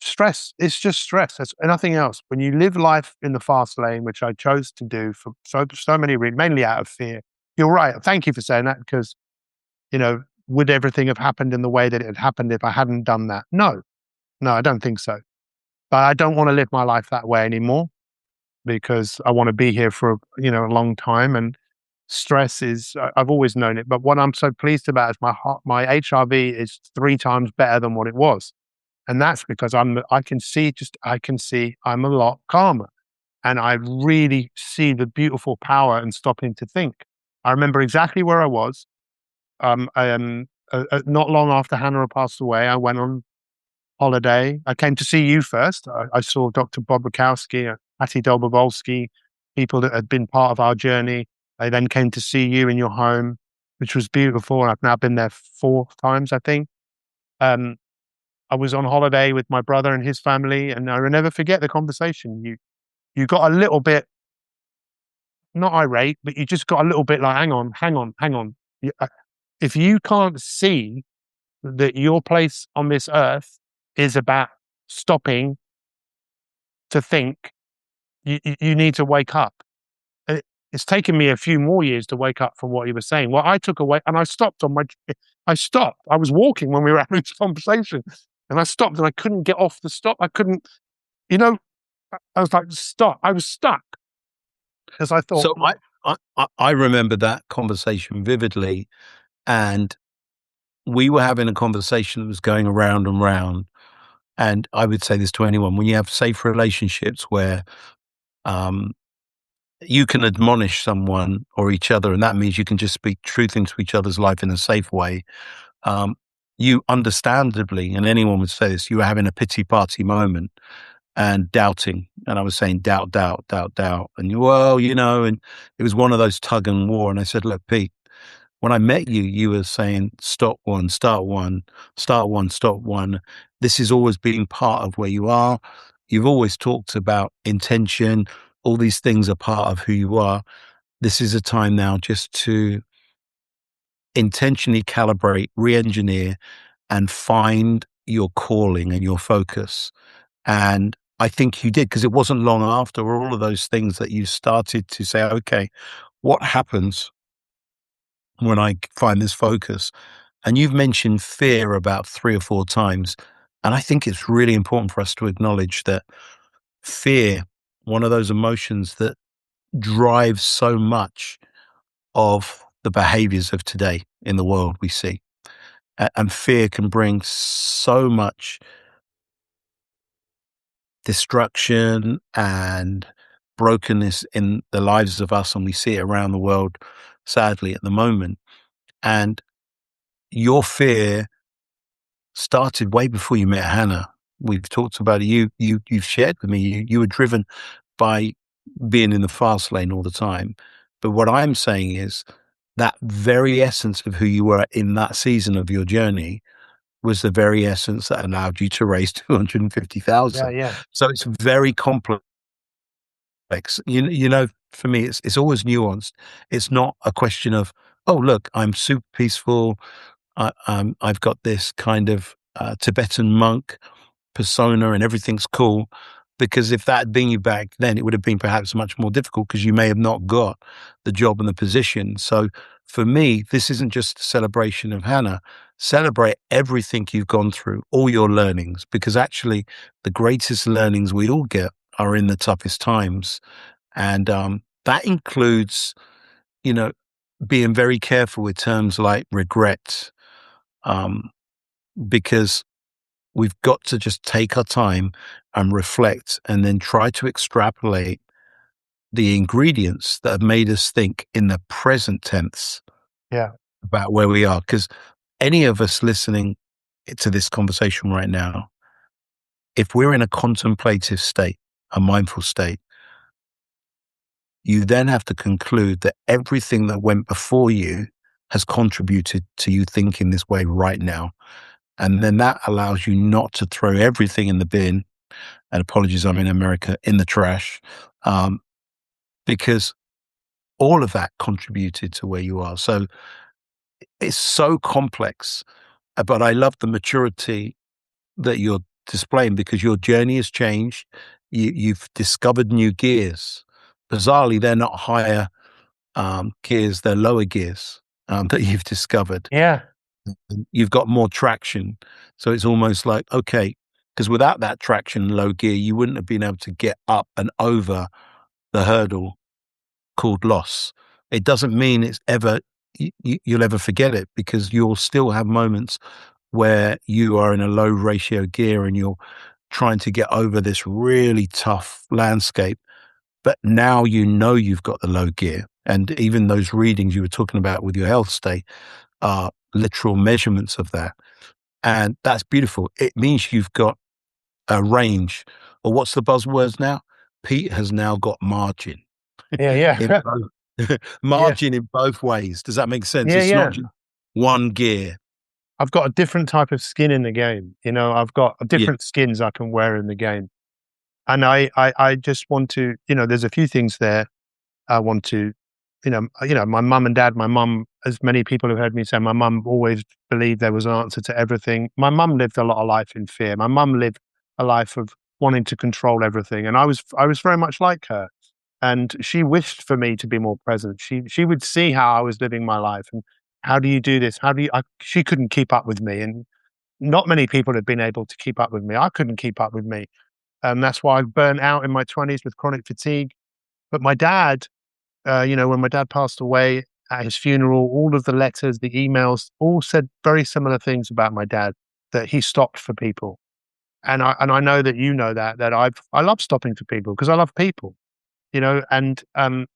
stress, it's just stress. That's nothing else. When you live life in the fast lane, which I chose to do for so many reasons, mainly out of fear. You're right. Thank you for saying that, because, would everything have happened in the way that it had happened if I hadn't done that? No, I don't think so. But I don't want to live my life that way anymore because I want to be here for, a long time. And stress is, I've always known it. But what I'm so pleased about is my HRV is 3 times better than what it was. And that's because I can see I'm a lot calmer. And I really see the beautiful power in stopping to think. I remember exactly where I was. Not long after Hannah had passed away, I went on holiday. I came to see you first. I saw Dr. Bob Bukowski, Hattie Dolbovolsky, people that had been part of our journey. I then came to see you in your home, which was beautiful. I've now been there 4 times, I think. Um, I was on holiday with my brother and his family, and I will never forget the conversation. You got a little bit, not irate, but you just got a little bit like, hang on. If you can't see that your place on this earth is about stopping to think, you need to wake up. It's taken me a few more years to wake up from what he was saying. Well, I took away and I stopped. I stopped. I was walking when we were having this conversation, and I stopped and I couldn't get off the stop. I couldn't, I was like, stop. I was stuck because I thought. So I remember that conversation vividly, and we were having a conversation that was going around and round. And I would say this to anyone: when you have safe relationships where you can admonish someone or each other, and that means you can just speak truth into each other's life in a safe way. You understandably, and anyone would say this, you were having a pity party moment and doubting. And I was saying, doubt. And and it was one of those tug and war. And I said, look, Pete, when I met you, you were saying, stop one, start one, start one, stop one. This has always been part of where you are. You've always talked about intention. All these things are part of who you are. This is a time now just to intentionally calibrate, re-engineer, and find your calling and your focus. And I think you did, because it wasn't long after all of those things that you started to say, okay, what happens when I find this focus? And you've mentioned fear about 3 or 4 times. And I think it's really important for us to acknowledge that fear, one of those emotions that drives so much of the behaviors of today in the world we see. And fear can bring so much destruction and brokenness in the lives of us, and we see it around the world, sadly, at the moment. And your fear started way before you met Hannah. We've talked about it. You've shared with me. You were driven by being in the fast lane all the time. But what I'm saying is that very essence of who you were in that season of your journey was the very essence that allowed you to raise 250,000. Yeah. So it's very complex. For me, it's always nuanced. It's not a question of, oh, look, I'm super peaceful. I've got this kind of Tibetan monk persona and everything's cool. Because if that had been you back then, it would have been perhaps much more difficult because you may have not got the job and the position. So for me, this isn't just a celebration of Hannah. Celebrate everything you've gone through, all your learnings, because actually the greatest learnings we all get are in the toughest times. And that includes, being very careful with terms like regret, because we've got to just take our time and reflect and then try to extrapolate the ingredients that have made us think in the present tense about where we are. Because any of us listening to this conversation right now, if we're in a contemplative state, a mindful state, you then have to conclude that everything that went before you has contributed to you thinking this way right now. And then that allows you not to throw everything in the bin, and apologies, I'm in America, in the trash, because all of that contributed to where you are. So it's so complex, but I love the maturity that you're displaying because your journey has changed. You've discovered new gears. Bizarrely, they're not higher gears, they're lower gears that you've discovered. Yeah. You've got more traction. So it's almost like, okay, Because without that traction low gear, you wouldn't have been able to get up and over the hurdle called loss. It doesn't mean it's ever you'll ever forget it, because you'll still have moments where you are in a low ratio gear and you're trying to get over this really tough landscape. But now you know you've got the low gear. And even those readings you were talking about with your health state are literal measurements of that. And that's beautiful. It means you've got a range. Or what's the buzzwords now? Pete has now got margin. Yeah. In both, margin in both ways. Does that make sense? It's not just one gear. I've got a different type of skin in the game. I've got different skins I can wear in the game. And I just want to, there's a few things there I want to, my mum and dad, my mum, as many people have heard me say, my mum always believed there was an answer to everything. My mum lived a lot of life in fear. My mum lived a life of wanting to control everything. And I was very much like her. And she wished for me to be more present. She would see how I was living my life and how do you do this? She couldn't keep up with me. And not many people have been able to keep up with me. I couldn't keep up with me. And that's why I burnt out in my 20s with chronic fatigue. But my dad, when my dad passed away at his funeral, all of the letters, the emails, all said very similar things about my dad, that he stopped for people. And I know that I love stopping for people because I love people, and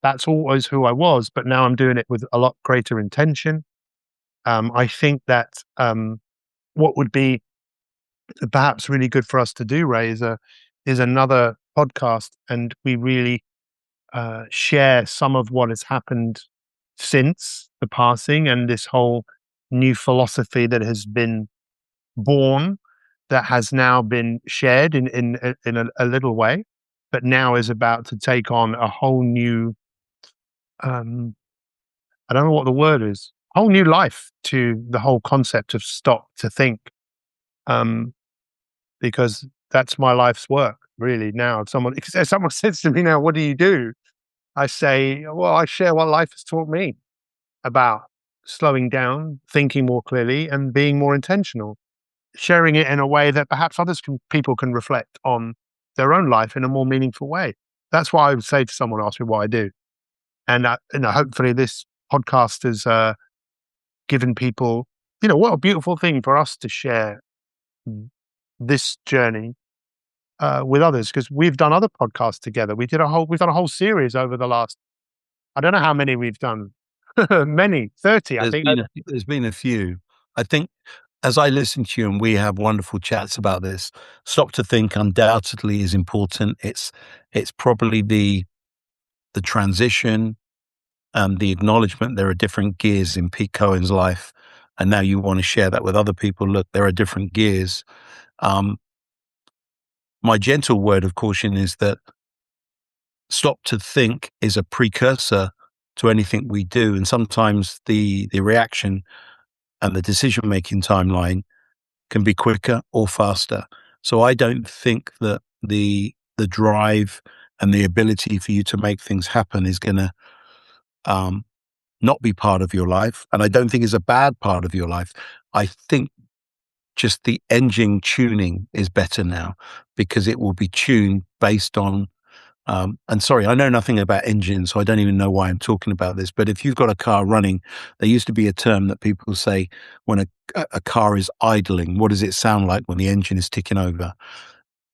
that's always who I was. But now I'm doing it with a lot greater intention. I think that what would be perhaps really good for us to do, Ray, is another podcast, and we really share some of what has happened since the passing and this whole new philosophy that has been born, that has now been shared in a little way, but now is about to take on a whole new, I don't know what the word is, whole new life to the whole concept of stop to think, because that's my life's work really now. If someone says to me now, what do you do? I say, well, I share what life has taught me about slowing down, thinking more clearly, and being more intentional, sharing it in a way that perhaps people can reflect on their own life in a more meaningful way. That's what I would say to someone ask me what I do. And hopefully this podcast has given people, what a beautiful thing for us to share this journey with others, because we've done other podcasts together. We've done a whole series over the last, I don't know how many we've done, many, 30, I think. There's been a few. I think as I listen to you and we have wonderful chats about this, stop to think undoubtedly is important. It's probably the transition, the acknowledgement there are different gears in Pete Cohen's life, and now you want to share that with other people. Look, there are different gears. My gentle word of caution is that stop to think is a precursor to anything we do, and sometimes the reaction and the decision-making timeline can be quicker or faster. So I don't think that the drive and the ability for you to make things happen is going to not be part of your life. And I don't think it's a bad part of your life. I think just the engine tuning is better now, because it will be tuned based on and sorry, I know nothing about engines, so I don't even know why I'm talking about this. But if you've got a car running, there used to be a term that people say when a car is idling, what does it sound like when the engine is ticking over?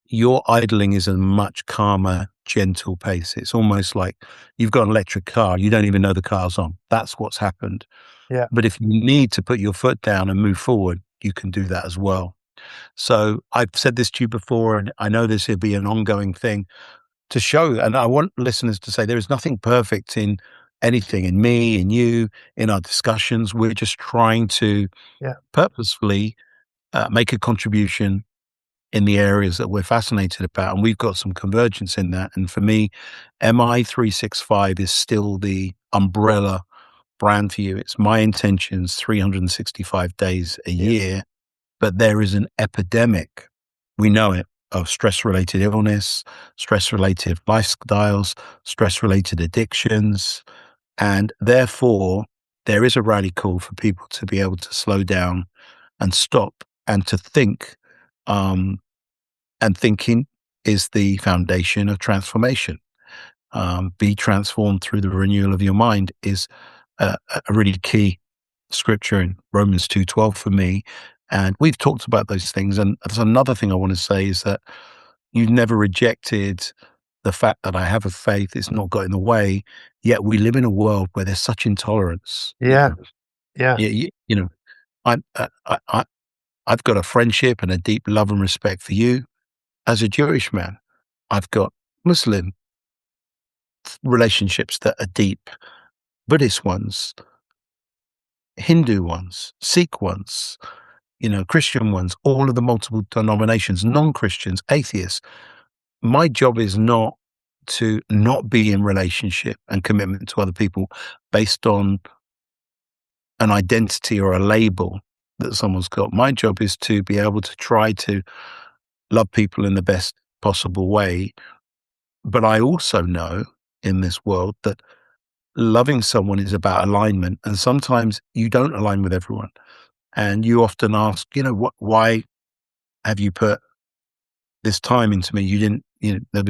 Your idling is a much calmer, gentle pace. It's almost like you've got an electric car, you don't even know the car's on. That's what's happened. Yeah. But if you need to put your foot down and move forward, you can do that as well. So I've said this to you before, and I know this will be an ongoing thing to show, and I want listeners to say there is nothing perfect in anything, in me, in you, in our discussions. We're just trying to purposefully make a contribution in the areas that we're fascinated about, and we've got some convergence in that. And for me, MI365 is still the umbrella brand for you. It's my intentions 365 days a year, but there is an epidemic, we know it, of stress-related illness, stress-related lifestyles, stress-related addictions. And therefore, there is a rally call for people to be able to slow down and stop and to think And thinking is the foundation of transformation. Be transformed through the renewal of your mind is a really key scripture in Romans 2:12 for me. And we've talked about those things. And there's another thing I want to say is that you've never rejected the fact that I have a faith. It's not got in the way. Yet we live in a world where there's such intolerance. Yeah. Yeah. You know, I've got a friendship and a deep love and respect for you as a Jewish man. I've got Muslim relationships that are deep, Buddhist ones, Hindu ones, Sikh ones, Christian ones, all of the multiple denominations, non-Christians, atheists. My job is not to not be in relationship and commitment to other people based on an identity or a label that someone's got. My job is to be able to try to love people in the best possible way. But I also know in this world that loving someone is about alignment. And sometimes you don't align with everyone. And you often ask, why have you put this time into me? You didn't, there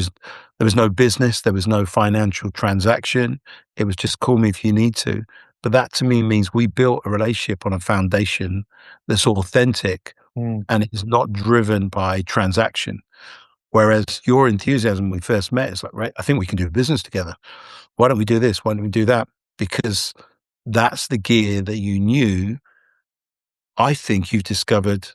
was no business, there was no financial transaction. It was just call me if you need to. But that to me means we built a relationship on a foundation that's authentic and it is not driven by transaction. Whereas your enthusiasm when we first met is like, right, I think we can do business together. Why don't we do this? Why don't we do that? Because that's the gear that you knew. I think you've discovered,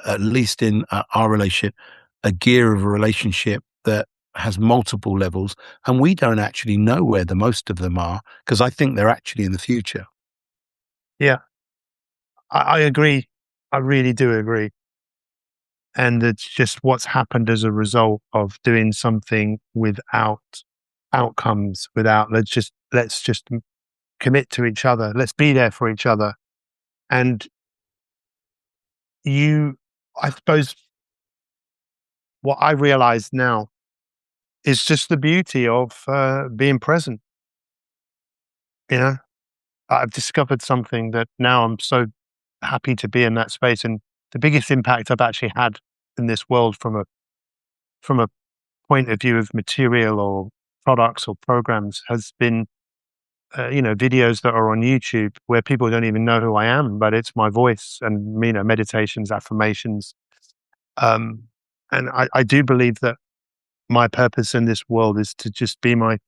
at least in our relationship, a gear of a relationship that has multiple levels. And we don't actually know where the most of them are because I think they're actually in the future. Yeah. I agree. I really do agree. And it's just what's happened as a result of doing something without outcomes, let's just commit to each other. Let's be there for each other. And I suppose what I realize now is just the beauty of being present. I've discovered something that now I'm so happy to be in that space. And the biggest impact I've actually had in this world from a point of view of material or products or programs has been, videos that are on YouTube where people don't even know who I am, but it's my voice and, meditations, affirmations. And I do believe that my purpose in this world is to just be my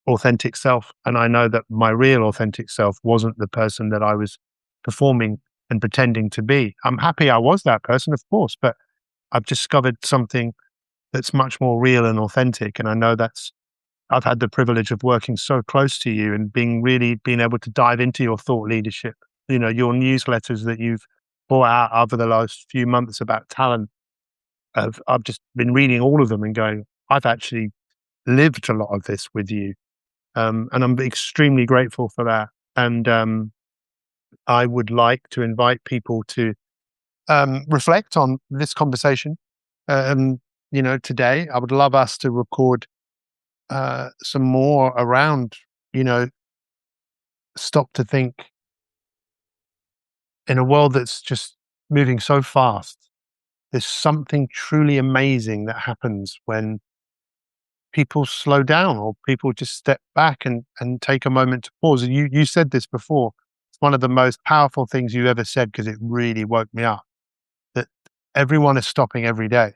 authentic self. And I know that my real authentic self wasn't the person that I was performing and pretending to be. I'm happy I was that person, of course, but I've discovered something that's much more real and authentic. And I know I've had the privilege of working so close to you and being able to dive into your thought leadership, your newsletters that you've brought out over the last few months about talent. I've just been reading all of them and going, I've actually lived a lot of this with you. And I'm extremely grateful for that. And I would like to invite people to reflect on this conversation. Today, I would love us to record some more around, stop to think in a world that's just moving so fast. There's something truly amazing that happens when people slow down or people just step back and take a moment to pause. And you said this before. It's one of the most powerful things you ever said because it really woke me up. That everyone is stopping every day,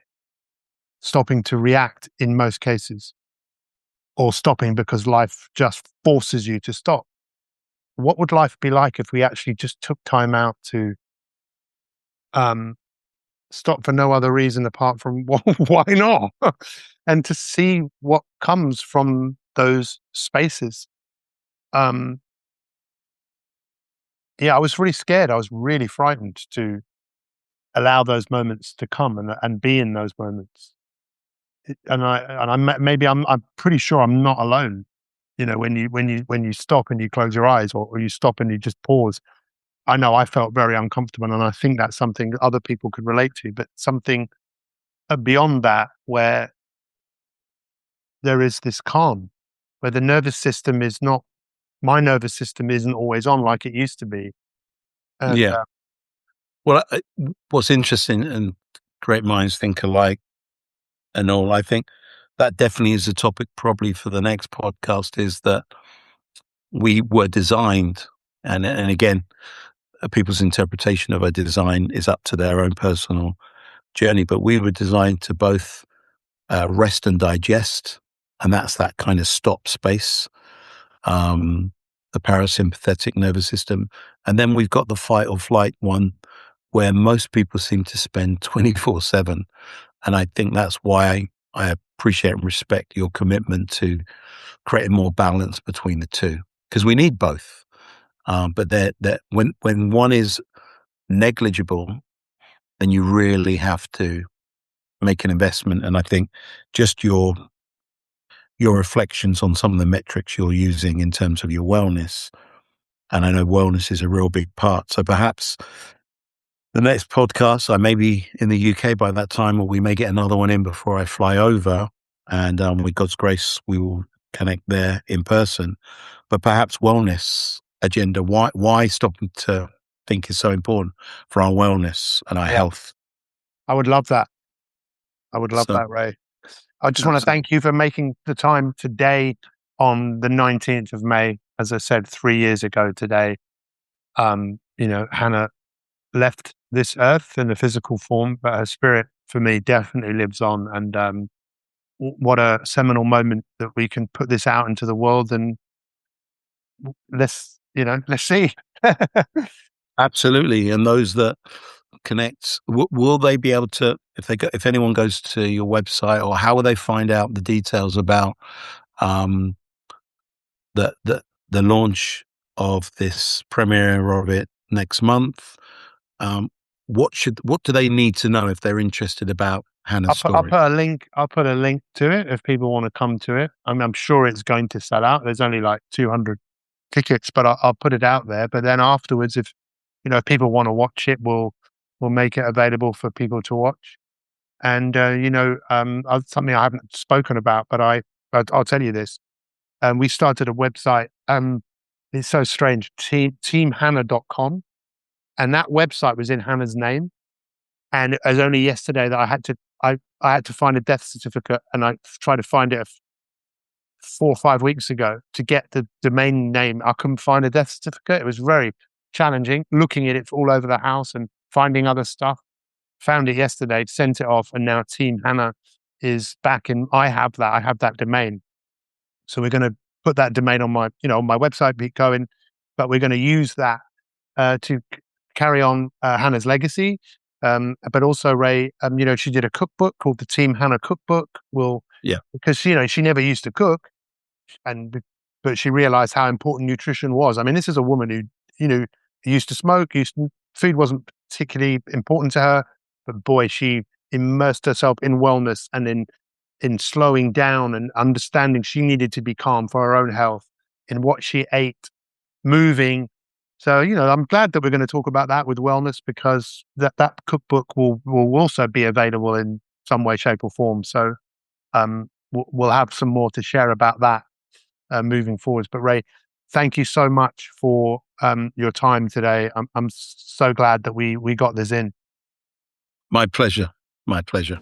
stopping to react in most cases, or stopping because life just forces you to stop. What would life be like if we actually just took time out to stop for no other reason apart from why not? And to see what comes from those spaces. I was really scared. I was really frightened to allow those moments to come and be in those moments. Maybe I'm pretty sure I'm not alone. When you stop and you close your eyes or you stop and you just pause. I know I felt very uncomfortable, and I think that's something that other people could relate to, but something beyond that where there is this calm, where the nervous system is not, my nervous system isn't always on like it used to be. And, Yeah. Well, what's interesting, and great minds think alike and all. I think that definitely is a topic probably for the next podcast, is that we were designed, and again, people's interpretation of a design is up to their own personal journey, but we were designed to both rest and digest, and that's that kind of stop space, the parasympathetic nervous system. And then we've got the fight or flight one, where most people seem to spend 24/7. And I think that's why I appreciate and respect your commitment to creating more balance between the two, because we need both. But when one is negligible, then you really have to make an investment. And I think just your reflections on some of the metrics you're using in terms of your wellness, and I know wellness is a real big part. So perhaps the next podcast, I may be in the UK by that time, or we may get another one in before I fly over. And with God's grace, we will connect there in person. But perhaps wellness agenda, why stopping to think is so important for our wellness and our health. I would love that. I would love So, that, Ray. I just want to thank you for making the time today on the 19th of May. As I said, 3 years ago today, Hannah left this earth in a physical form, but her spirit for me definitely lives on. And what a seminal moment that we can put this out into the world, and let's see. absolutely. And those that connect, will they be able to, if anyone goes to your website, or how will they find out the details about the launch of this premiere of it next month? What do they need to know if they're interested about Hannah's story? I'll put a link to it if people want to come to it. I'm sure it's going to sell out. There's only like 200 tickets, but I'll put it out there. But then afterwards, if people want to watch it, we'll make it available for people to watch. And something I haven't spoken about, but I'll tell you this. We started a website. It's so strange. Teamhannah.com, and that website was in Hannah's name. And it was only yesterday that I had to find a death certificate, and I tried to find it 4 or 5 weeks ago to get the domain name. I couldn't find a death certificate. It was very challenging, looking at it all over the house and finding other stuff. Found it yesterday, sent it off, and now Team Hannah is back, and I have that domain. So we're going to put that domain on my website, Pete Cohen, but we're going to use that to carry on Hannah's legacy. But also, Ray, she did a cookbook called the Team Hannah Cookbook. Because she never used to cook, but she realized how important nutrition was. I mean, this is a woman who used to smoke. Food wasn't particularly important to her, but boy, she immersed herself in wellness and in slowing down and understanding she needed to be calm for her own health in what she ate, moving. So, I'm glad that we're going to talk about that with wellness, because that cookbook will also be available in some way, shape, or form. So we'll have some more to share about that moving forwards. But Ray, thank you so much for your time today. I'm so glad that we got this in. My pleasure. My pleasure.